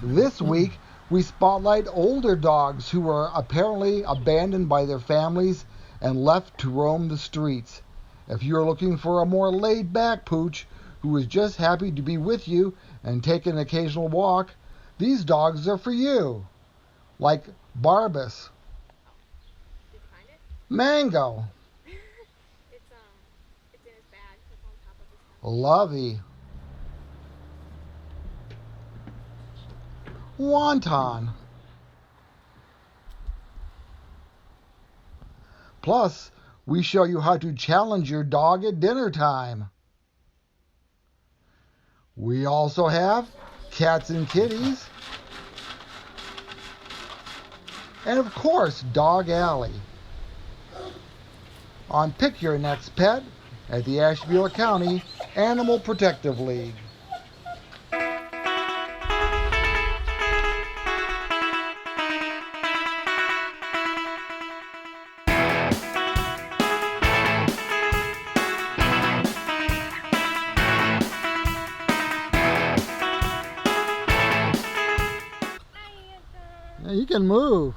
This week, we spotlight older dogs who were apparently abandoned by their families and left to roam the streets. If you're looking for a more laid-back pooch who is just happy to be with you and take an occasional walk, these dogs are for you. Like Barbas, Did you find it? Mango, It's in his bag. It's on top of his head. Lovey, Wonton. Plus, we show you how to challenge your dog at dinner time. We also have cats and kitties. And of course, Dog Alley. On Pick Your Next Pet at the Ashtabula County Animal Protective League. Yeah, you can move.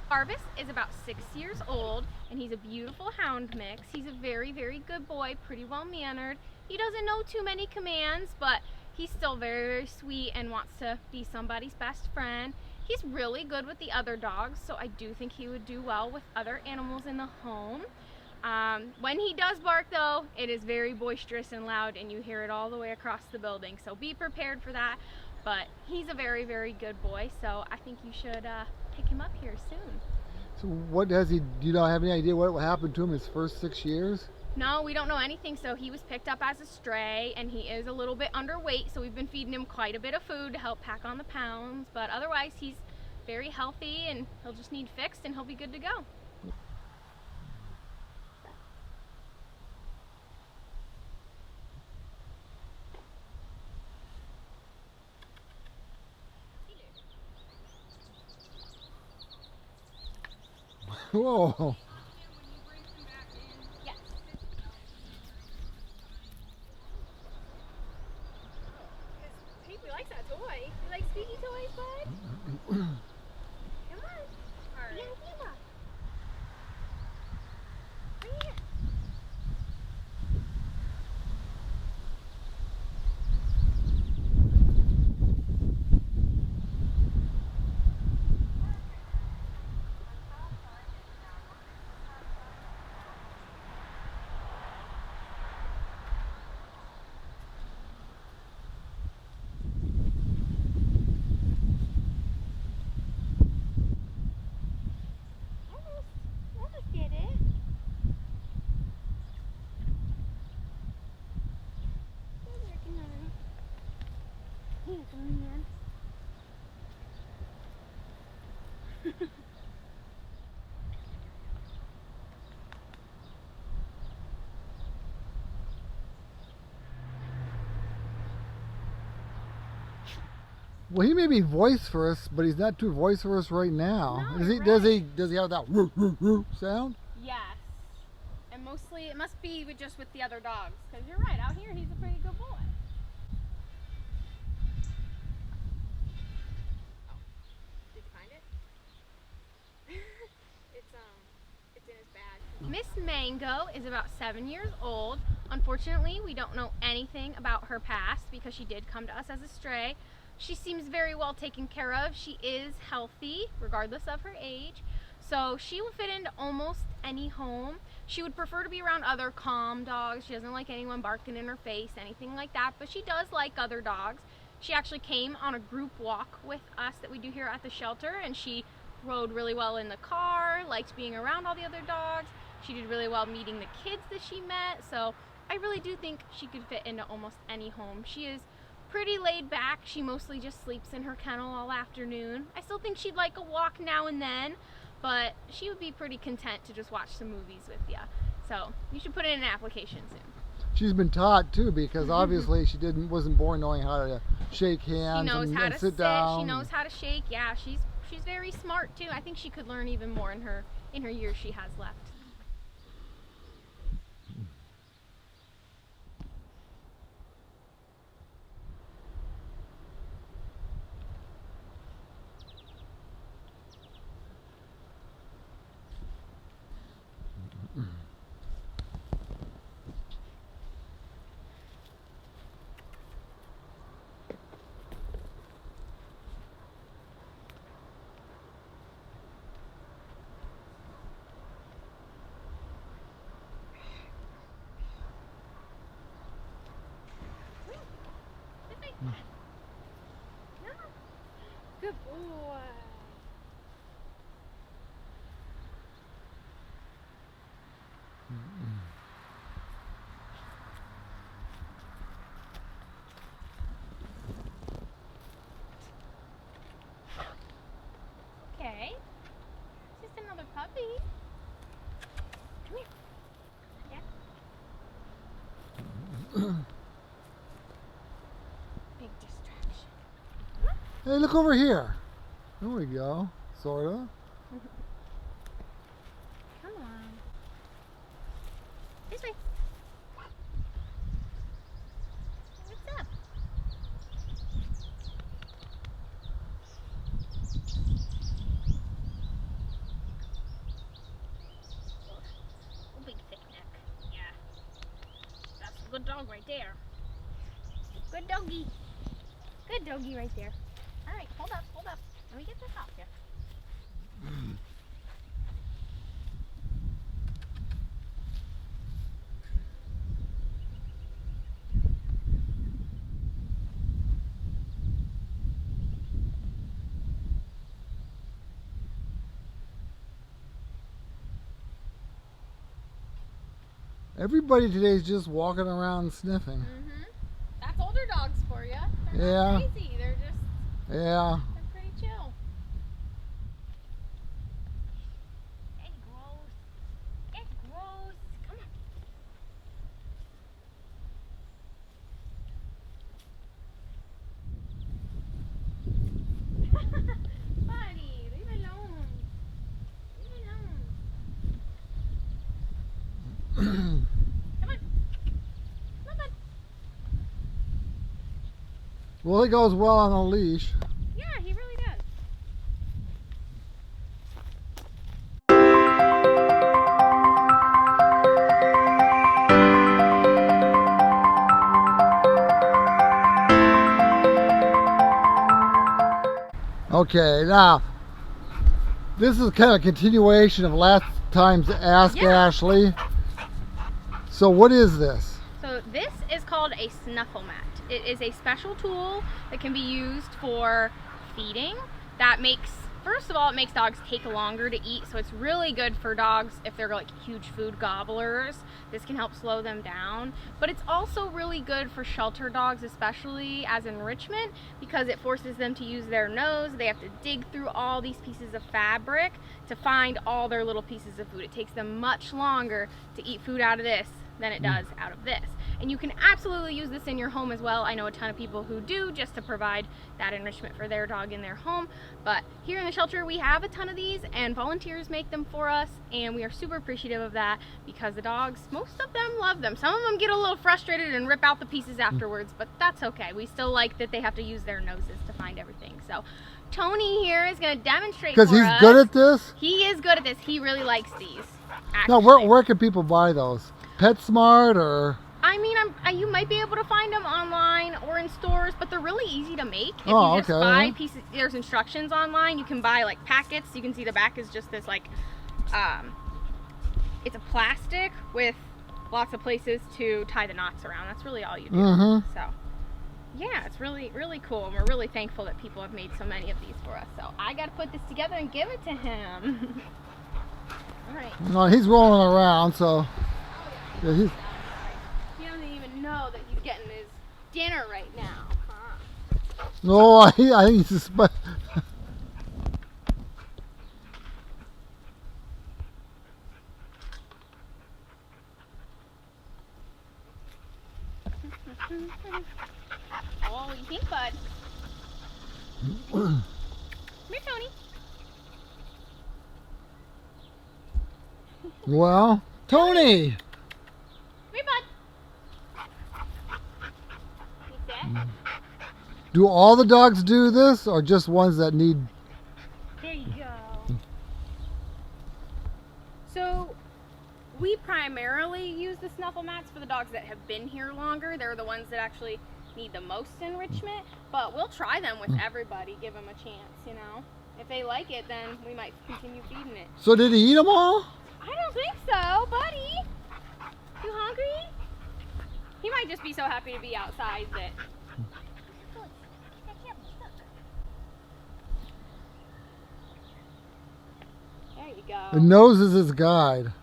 Barbas is about 6 years old, and he's a beautiful hound mix. He's a very, very good boy, pretty well mannered. He doesn't know too many commands, but he's still very, very sweet and wants to be somebody's best friend. He's really good with the other dogs, so I do think he would do well with other animals in the home. When he does bark though, it is very boisterous and loud, and you hear it all the way across the building, so be prepared for that. But he's a very, very good boy, so I think you should pick him up here soon. So what has he, do you not have any idea what happened to him his first 6 years? No, we don't know anything. So he was picked up as a stray, and he is a little bit underweight, so we've been feeding him quite a bit of food to help pack on the pounds, but otherwise he's very healthy, and he'll just need fixed and he'll be good to go. Whoa. Yes. He likes that toy. You like squeaky toys, bud? Come on. Yeah, come on. Bring it here. Almost did it. Still working on it. Here, come on. Well, he may be vociferous, but he's not too vociferous right now. No, Is he? you're Does right. he have that woo, woo, woo sound? Yes. And mostly it must be just with the other dogs, because you're right, out here he's a pretty good boy. Oh, did you find it? It's in his bag. Miss Mango is about 7 years old. Unfortunately, we don't know anything about her past because she did come to us as a stray. She seems very well taken care of. She is healthy, regardless of her age. So she will fit into almost any home. She would prefer to be around other calm dogs. She doesn't like anyone barking in her face, anything like that, but she does like other dogs. She actually came on a group walk with us that we do here at the shelter, and she rode really well in the car, liked being around all the other dogs. She did really well meeting the kids that she met, so I really do think she could fit into almost any home. She is pretty laid back. She mostly just sleeps in her kennel all afternoon. I still think she'd like a walk now and then, but she would be pretty content to just watch some movies with you. So you should put in an application soon. She's been taught too, because obviously she wasn't born knowing how to shake hands She knows and, how and to sit down. She knows how to shake. Yeah, she's very smart too. I think she could learn even more in her years she has left. Good boy. Okay. Just another puppy. Come here. Yeah. Big distraction. Hey, look over here. There we go. Sorta. Come on. This way. What's up? Oh, big thick neck. Yeah. That's a good dog right there. Good doggy. Good doggy right there. All right, hold up, hold up. Let me get this off here. Everybody today's just walking around sniffing. Mm-hmm. That's older dogs for you. They're Yeah. not crazy. They're just, Yeah. they're pretty chill. It's gross. It's gross. Come on. Buddy, leave it alone. Leave it alone. Come on. Come on, bud. Well, he goes well on a leash. Yeah, he really does. Okay, now this is kind of a continuation of last time's Ask Yeah. Ashley. So what is this? So this is called a snuffle mat. It is a special tool that can be used for feeding. That makes, first of all, it makes dogs take longer to eat. So it's really good for dogs if they're like huge food gobblers. This can help slow them down. But it's also really good for shelter dogs, especially as enrichment, because it forces them to use their nose. They have to dig through all these pieces of fabric to find all their little pieces of food. It takes them much longer to eat food out of this than it does out of this. And you can absolutely use this in your home as well. I know a ton of people who do, just to provide that enrichment for their dog in their home. But here in the shelter we have a ton of these, and volunteers make them for us, and we are super appreciative of that because the dogs, most of them love them. Some of them get a little frustrated and rip out the pieces afterwards, but that's okay. We still like that they have to use their noses to find everything. So Tony here is going to demonstrate for us. Because he's good at this? He is good at this. He really likes these. Now, Actually. where can people buy those? PetSmart or? I mean, you might be able to find them online or in stores, but they're really easy to make. If Oh, you just okay. buy pieces, there's instructions online. You can buy like packets. You can see the back is just this like, it's a plastic with lots of places to tie the knots around. That's really all you do. Mm-hmm. So, yeah, it's really, really cool. And we're really thankful that people have made so many of these for us. So I got to put this together and give it to him. All right. No, he's rolling around, so yeah, he's. He doesn't even know that he's getting his dinner right now, huh? No, I think he's just. Oh, what do you think, bud? Come here, Tony. Well, Tony. Come here, bud. You sit. Do all the dogs do this, or just ones that need? There you go. So, We primarily use the snuffle mats for the dogs that have been here longer. They're the ones that actually need the most enrichment, but we'll try them with everybody, give them a chance, you know. If they like it, then we might continue feeding it. So did he eat them all? I don't think so, buddy. You hungry? He might just be so happy to be outside that... There you go. The nose is his guide.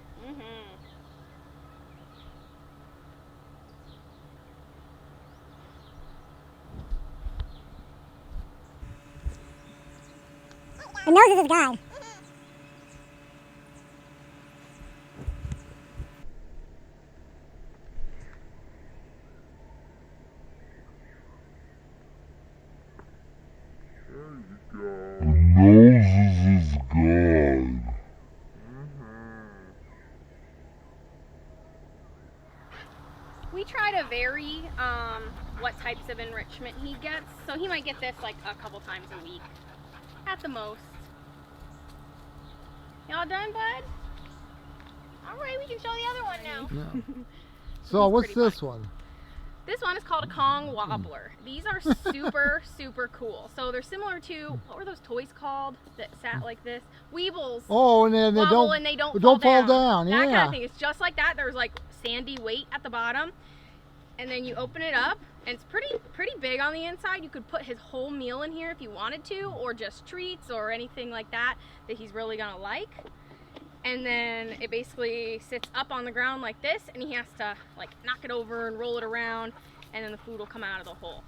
The nose is his guide. We try to vary what types of enrichment he gets, so he might get this like a couple times a week at the most. Y'all done, bud? All right, we can show the other one now. Yeah. So what's this one? This one is called a Kong Wobbler. These are super, super cool. So they're similar to, what were those toys called that sat like this? Weebles. Oh, and then they don't fall down. That Yeah. kind of thing. It's just like that. There's like sandy weight at the bottom. And then you open it up, and it's pretty big on the inside. You could put his whole meal in here if you wanted to, or just treats or anything like that he's really gonna like. And then it basically sits up on the ground like this, and he has to like knock it over and roll it around, and then the food will come out of the hole.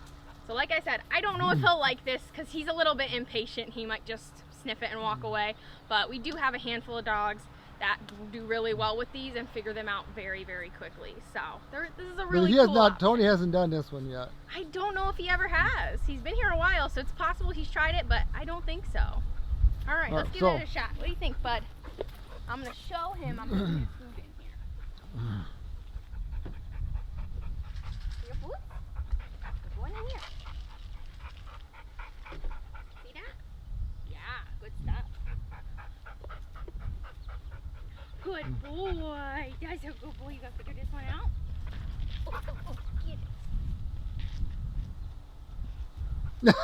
So like I said, I don't know if he'll like this because he's a little bit impatient. He might just sniff it and walk away. But we do have a handful of dogs that do really well with these and figure them out very, very quickly. So this is a really cool option. Tony hasn't done this one yet. I don't know if he ever has. He's been here a while, so it's possible he's tried it, but I don't think so. All right, let's give it a shot. What do you think, bud? I'm gonna show him I'm putting his food in here. Your food? It's going in here. See that? Yeah, good stuff. Good boy. That's a good boy. You gotta figure this one out. Oh, get it.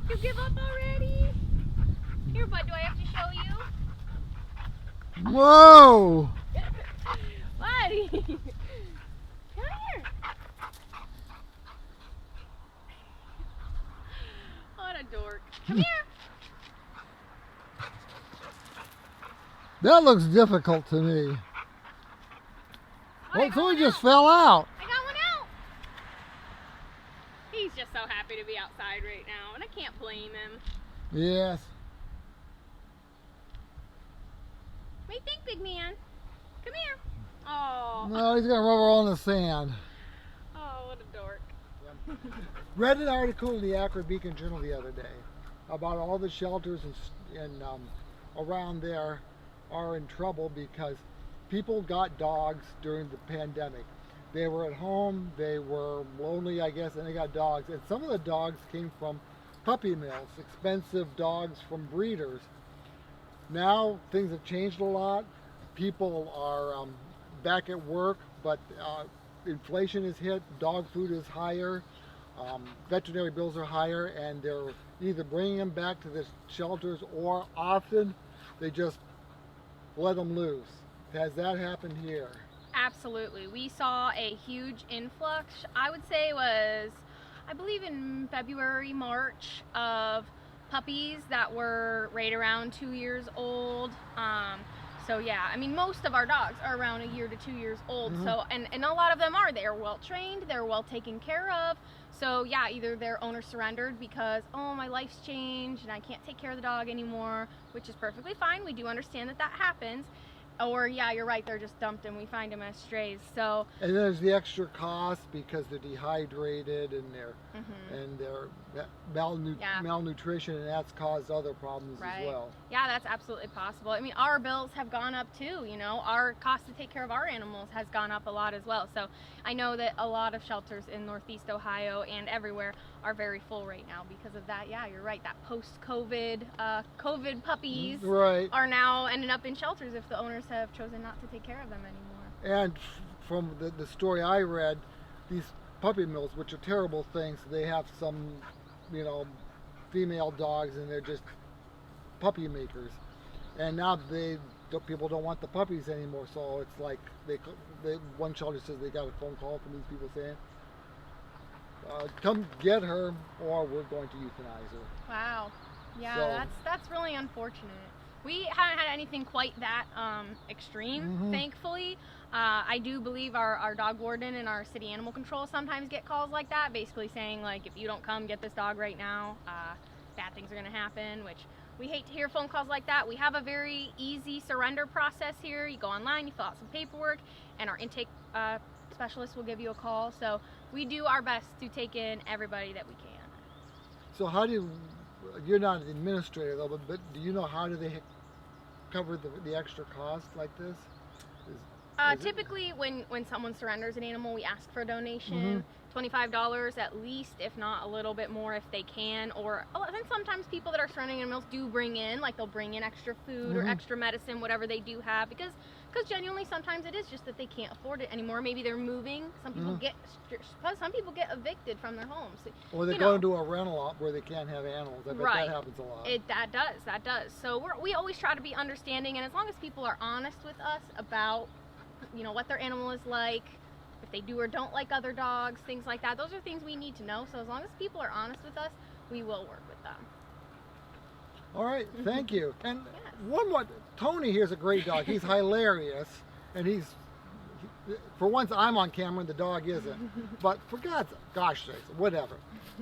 You give up already? Here, bud, do I have to show you? Whoa! Buddy! Come here! What a dork. Come here! That looks difficult to me. Oh, so he just fell out. I got one out! He's just so happy to be outside right now, and I can't blame him. Yes. What do you think, big man? Come here. Oh. No, he's gonna rubber on the sand. Oh, what a dork. Read an article in the Akron Beacon Journal the other day about all the shelters around there are in trouble because people got dogs during the pandemic. They were at home, they were lonely, I guess, and they got dogs. And some of the dogs came from puppy mills, expensive dogs from breeders. Now things have changed a lot. People are back at work, but inflation is hit, dog food is higher, veterinary bills are higher, and they're either bringing them back to the shelters or often they just let them loose. Has that happened here? Absolutely. We saw a huge influx. I would say it was, I believe in February, March, of puppies that were right around 2 years old. So yeah, I mean, most of our dogs are around 1 year to 2 years old. Mm-hmm. So, and a lot of them are. They are well trained, they're well taken care of. So yeah, either their owner surrendered because, oh, my life's changed and I can't take care of the dog anymore, which is perfectly fine. We do understand that that happens. Or yeah, you're right, they're just dumped and we find them as strays. So And then there's the extra cost because they're dehydrated and they're malnutrition, and that's caused other problems as well. Yeah, that's absolutely possible. I mean, our bills have gone up too, you know. Our cost to take care of our animals has gone up a lot as well. So I know that a lot of shelters in Northeast Ohio and everywhere are very full right now because of that. Yeah, you're right. That post-COVID, COVID puppies are now ending up in shelters if the owners have chosen not to take care of them anymore. And from the story I read, these puppy mills, which are terrible things, they have some, you know, female dogs and they're just puppy makers. And now people don't want the puppies anymore, so it's like one shelter says they got a phone call from these people saying, come get her or we're going to euthanize her. Wow. Yeah, so that's really unfortunate. We haven't had anything quite that extreme, thankfully. I do believe our dog warden and our city animal control sometimes get calls like that, basically saying, like, if you don't come get this dog right now, bad things are going to happen, which we hate to hear phone calls like that. We have a very easy surrender process here. You go online, you fill out some paperwork, and our intake specialist will give you a call. So we do our best to take in everybody that we can. So how do you're not an administrator though, but do you know how do they cover the extra cost like this? Typically, when someone surrenders an animal, we ask for a donation, $25 at least, if not a little bit more if they can. Or and sometimes people that are surrendering animals do bring in, like they'll bring in extra food or extra medicine, whatever they do have, because genuinely sometimes it is just that they can't afford it anymore. Maybe they're moving. Some people get evicted from their homes. Or they go into a rental lot where they can't have animals. I bet that happens a lot. That does. So we always try to be understanding, and as long as people are honest with us about, you know, what their animal is like, if they do or don't like other dogs, things like that, those are things we need to know. So as long as people are honest with us, we will work with them. All right, thank you. And one more, Tony here's a great dog. He's hilarious, and for once I'm on camera and the dog isn't. But for gosh sakes, whatever.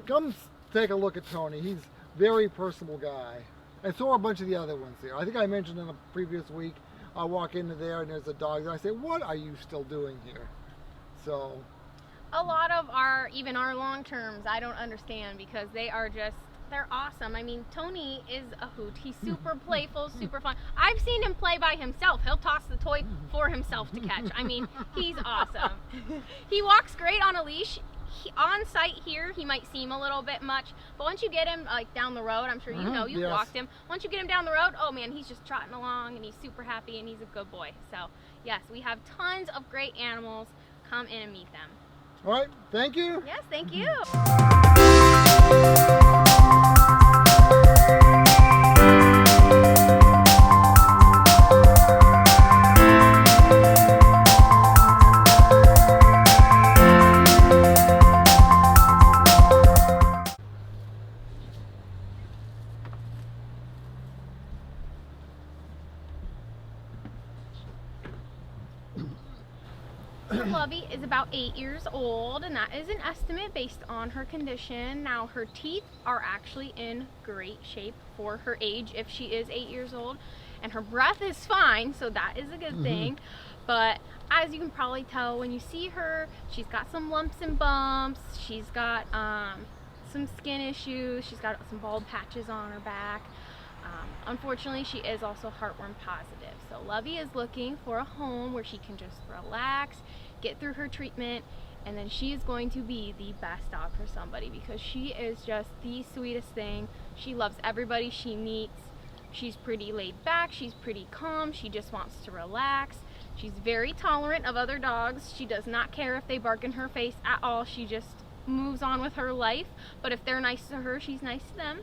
Come take a look at Tony. He's a very personable guy. And so are a bunch of the other ones there. I think I mentioned in a previous week, I walk into there and there's a dog and I say, what are you still doing here? So a lot of even our long terms, I don't understand, because they're awesome. I mean, Tony is a hoot. He's super playful, super fun. I've seen him play by himself. He'll toss the toy for himself to catch. I mean, he's awesome. He walks great on a leash. On site here, he might seem a little bit much, but once you get him like down the road, I'm sure you know, you've walked him. Once you get him down the road, oh man, he's just trotting along and he's super happy and he's a good boy. So yes, we have tons of great animals. Come in and meet them. All right, thank you. Yes, thank you. Lovey is about 8 years old, and that is an estimate based on her condition. Now, her teeth are actually in great shape for her age if she is 8 years old, and her breath is fine, so that is a good thing. But as you can probably tell when you see her, she's got some lumps and bumps, she's got some skin issues, she's got some bald patches on her back. Unfortunately, she is also heartworm positive. So Lovey is looking for a home where she can just relax, get through her treatment, and then she is going to be the best dog for somebody because she is just the sweetest thing. She loves everybody she meets. She's pretty laid back, she's pretty calm, she just wants to relax. She's very tolerant of other dogs. She does not care if they bark in her face at all. She just moves on with her life. But if they're nice to her, she's nice to them.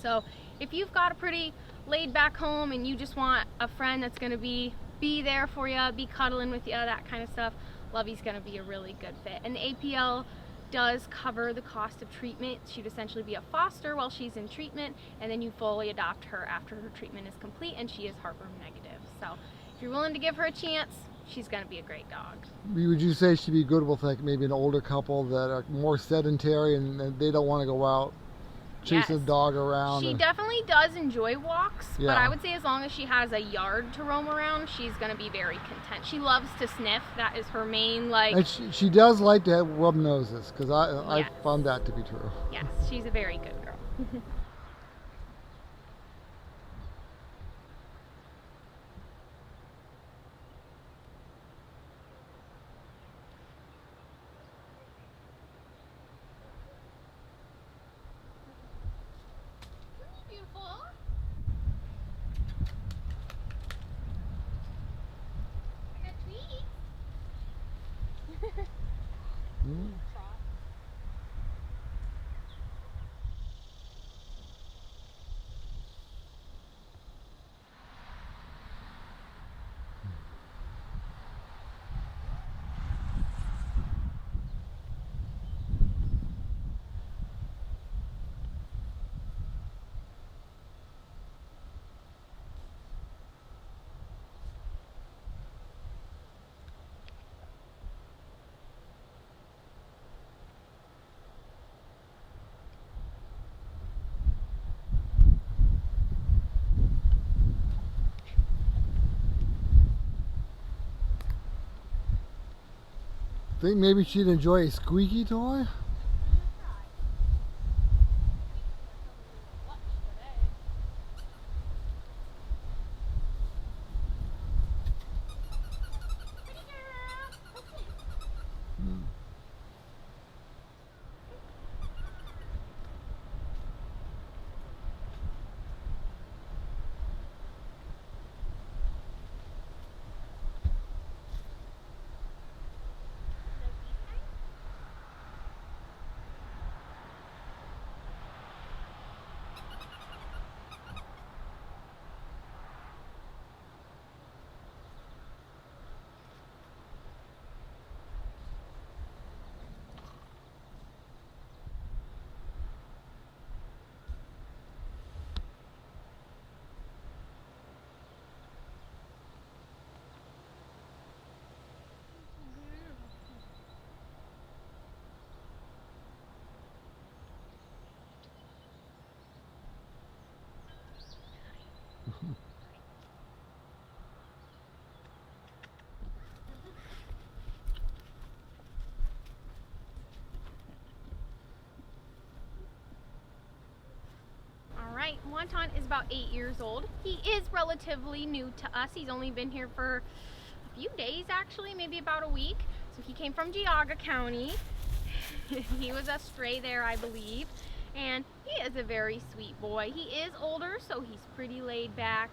So if you've got a pretty laid back home and you just want a friend that's going to be there for you, be cuddling with you, that kind of stuff, Lovey's going to be a really good fit. And the APL does cover the cost of treatment. She'd essentially be a foster while she's in treatment, and then you fully adopt her after her treatment is complete and she is heartworm negative. So if you're willing to give her a chance, she's going to be a great dog. Would you say she'd be good with like maybe an older couple that are more sedentary and they don't want to go out chasing Yes. a dog around. She definitely does enjoy walks, but Yeah. I would say as long as she has a yard to roam around, she's going to be very content. She loves to sniff. That is her main, like... And she does like to rub noses, because I Yes. found that to be true. Yes, she's a very good girl. Beautiful. I got tweets. Mm. Think maybe she'd enjoy a squeaky toy? Mm. Alright, Wonton is about 8 years old. He is relatively new to us. He's only been here for a few days actually, maybe about a week. So he came from Geauga County. He was a stray there, I believe. And he is a very sweet boy. He is older, so he's pretty laid back.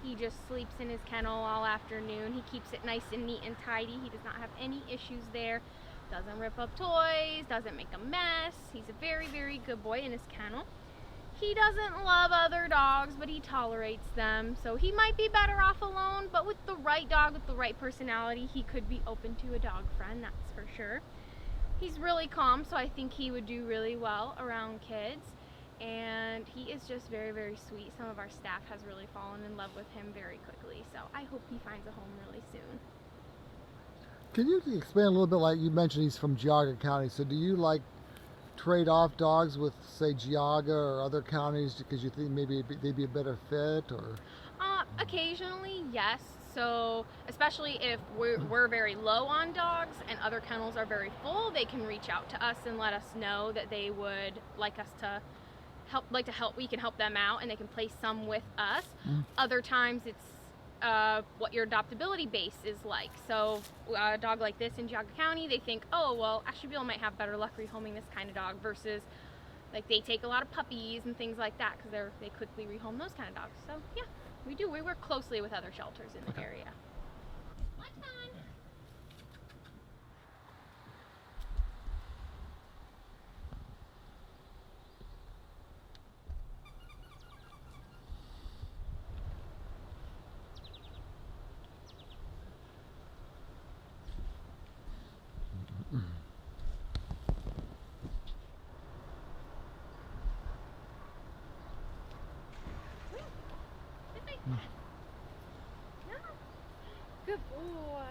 He just sleeps in his kennel all afternoon. He keeps it nice and neat and tidy. He does not have any issues there. Doesn't rip up toys, doesn't make a mess. He's a very, very good boy in his kennel. He doesn't love other dogs, but he tolerates them. So he might be better off alone, but with the right dog, with the right personality, he could be open to a dog friend, that's for sure. He's really calm, so I think he would do really well around kids. And he is just very, very sweet. Some of our staff has really fallen in love with him very quickly, so I hope he finds a home really soon. Can you expand a little bit, like you mentioned he's from Geauga County, so do you like trade off dogs with, say, Geauga or other counties because you think maybe they'd be a better fit, or? Occasionally, yes. So especially if we're very low on dogs and other kennels are very full, they can reach out to us and let us know that they would like us to help. We can help them out, and they can place some with us. Other times it's what your adoptability base is like. So a dog like this in Geauga County, they think, oh, well, Ashtabula might have better luck rehoming this kind of dog versus like they take a lot of puppies and things like that because they quickly rehome those kind of dogs. So yeah, we do. We work closely with other shelters in the area. Good boy.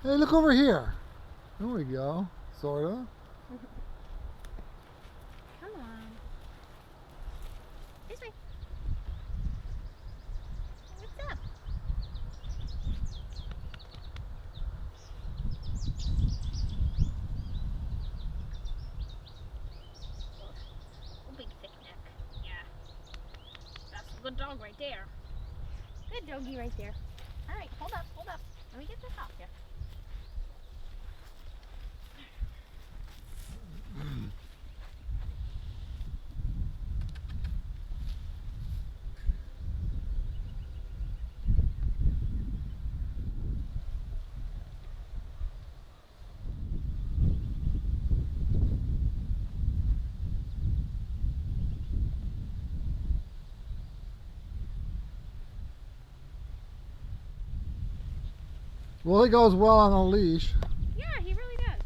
Hey, look over here. There we go. Sorta. Come on. This way. What's up? Oh, big thick neck. Yeah. That's a good dog right there. Good doggy right there. Alright, hold up, hold up. Let me get this off here. Well, he goes well on a leash. Yeah, he really does.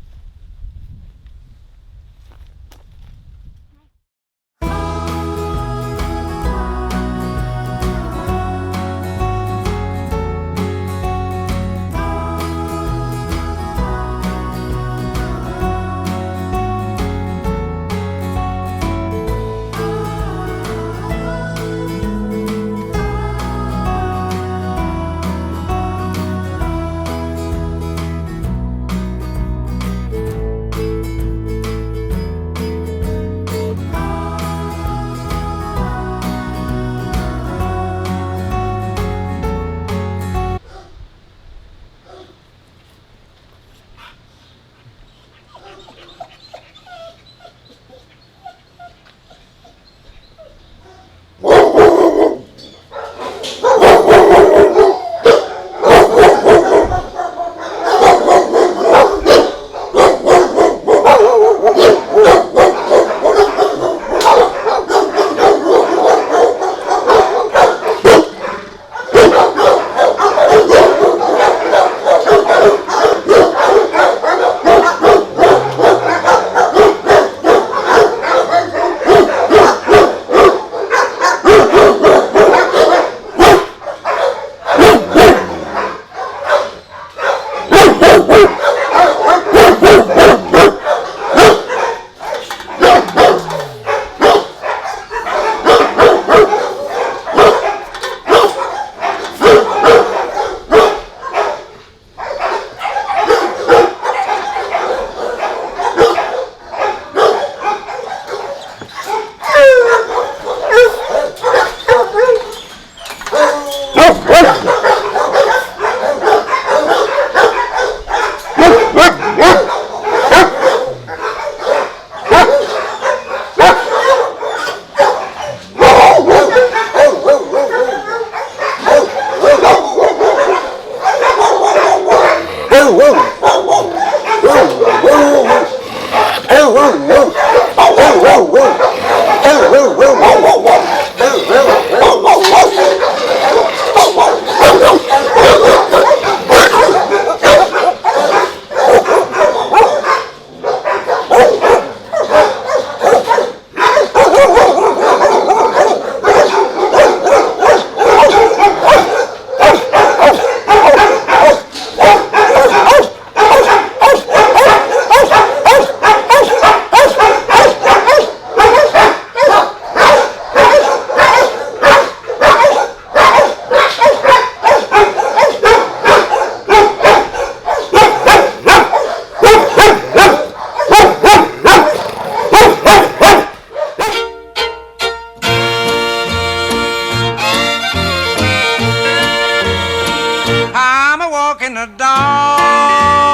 walking a dog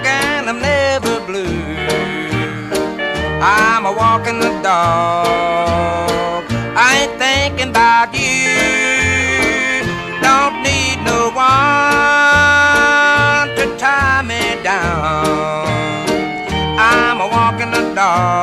and I'm never blue. I'm a walking the dog, I ain't thinking about you. Don't need no one to tie me down. I'm a walking the dog.